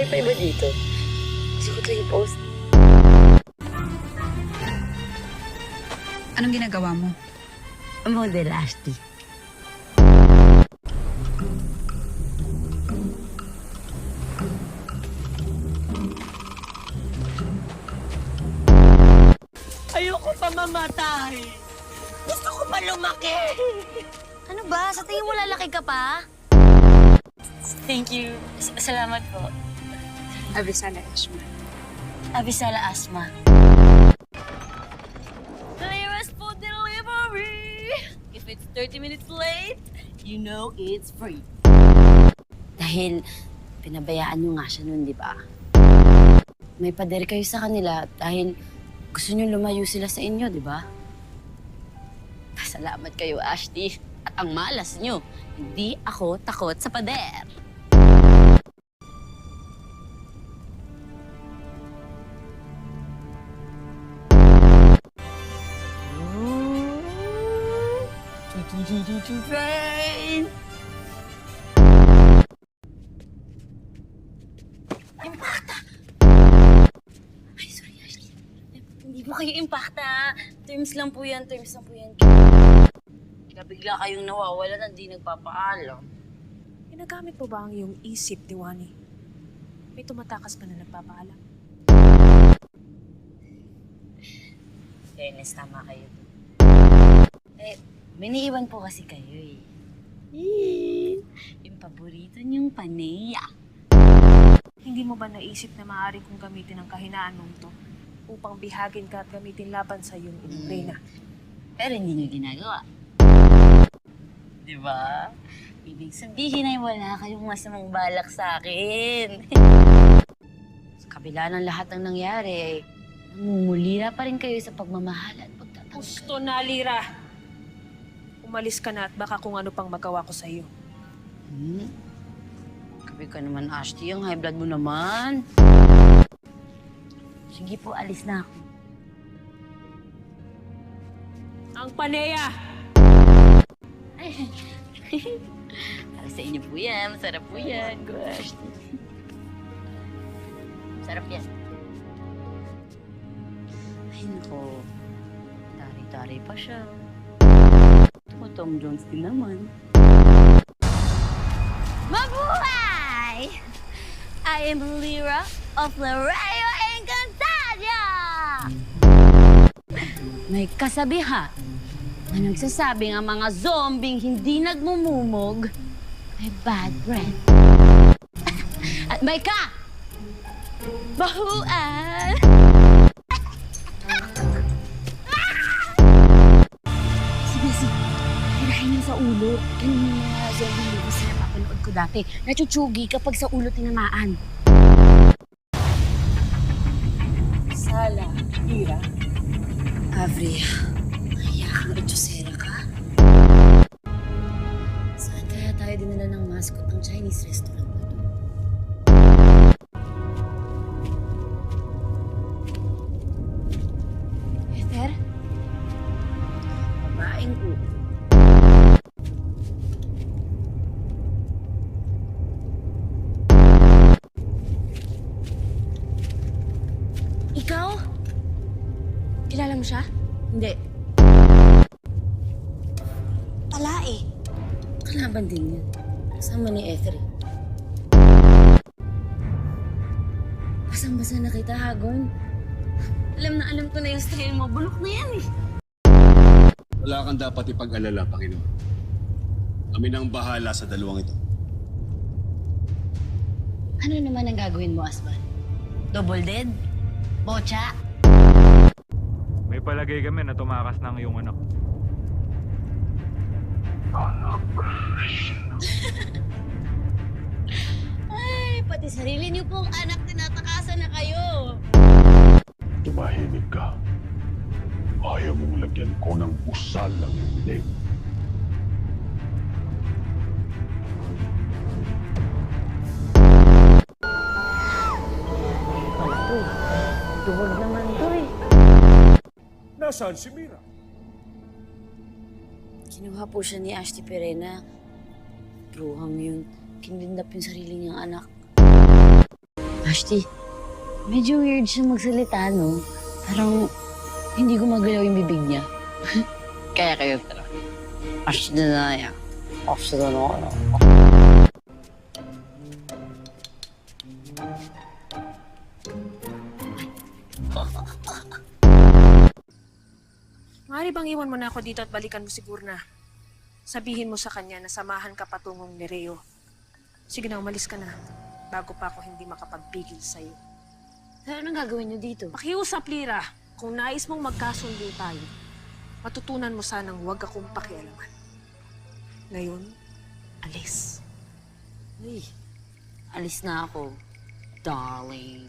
wifi ba dito? Gusto ko ito i-post. Anong ginagawa mo? Model, Ashley. Ayoko pa mamatay. Gusto ko pa lumaki. Ano ba? Sa tingin mo lalaki ka pa? Thank you. Salamat po. Avisala Ashma. Avisala Asma. Clearest food delivery. If it's 30 minutes late, you know it's free. Dahil pinabayaan nyo nga siya nun, di ba? May pader kayo sa kanila dahil gusto nyo lumayo sila sa inyo, di ba? Salamat kayo, Ashley. At ang malas nyo, hindi ako takot sa pader. Train! Impacta! Ay, sorry, Ashley. Hindi po kayo impacta. Terms lang po yan, terms lang po yan. Bigla kayong nawawala na di nagpapaalam. Ginagamit mo ba ang iyong isip, Diwani? May tumatakas ka na nagpapaalam. Fairness, tama kayo. Eh, may naiwan po kasi kayo eh. Yung paborito niyong paneya. Hindi mo ba naisip na maaari kong gamitin ang kahinaan mong to upang bihagin ka at gamitin laban sa iyong inang reyna? Pero hindi niyo ginagawa. Di ba? Ibig sabihin ay wala kayong masamang balak sa akin. Sa kabila ng lahat ng nangyari, namumulira pa rin kayo sa pagmamahal at pagtatanggap. Gusto na, Lira! Umalis ka na at baka kung ano pang magawa ko sa iyo. Kabi ka naman, Ashley. Ang high blood mo naman. Sige po, alis na ako. Ang paneya! Para sa inyo po yan. Masarap po yan. Gosh. Sarap yan. Ay, nako. Tari-tari pa siya. Tom Jones din naman. Mabuhay! I am Lyra of Laredo Encantadia! May kasabihan na nagsasabing ang mga zombing hindi nagmumumog ay bad breath. At may bahuan! Sige. Tirahin niyo sa ulo. Ganun yung mga zombie movies na napapanood ko dati. Nachuchugi kapag sa ulo tinamaan. Sala, Lira. Avery, kaya kang itsosera ka? Saan kaya tayo dinala ng mascot ng Chinese restaurant na to? Ether? Babaeng ulo. Ikaw? Kilala mo siya? Hindi. Pala eh. Kalaban din yan. Kasama ni Ether. Basang-basa na kita, Hagon. Alam na alam ko na yung style mo. Bulok na yan eh. Wala kang dapat ipag-alala, Panginoon. Kami nang bahala sa dalawang ito. Ano naman ang gagawin mo, Asban? Double dead? Bocha? May palagay kami na tumakas na ang iyong anak. Ay, pati sarili niyo pong anak tinatakasan na kayo. Tumahimik ka. Ayaw mong lagyan ko ng usal ang iyong leg. Duwag naman to eh. Nasaan si Mira? Kinuha po siya ni Ashley Perena. Bruhang yun. Kinidnap yung sarili niyang anak. Ashley, medyo weird siya magsalita, no? Parang hindi gumagalaw yung bibig niya. Kaya kayo tara. Ashley na yan. Ashley na yan. Maaari bang iwan mo na ako dito at balikan mo si Gurna? Sabihin mo sa kanya na samahan ka patungong ni Reo. Sige na, umalis ka na. Bago pa ako hindi makapagpigil sa'yo. Sir, anong gagawin niyo dito? Pakiusap, Lira. Kung nais mong magkasundo tayo, matutunan mo sanang huwag akong pakialaman. Ngayon, alis. Uy, alis na ako, darling.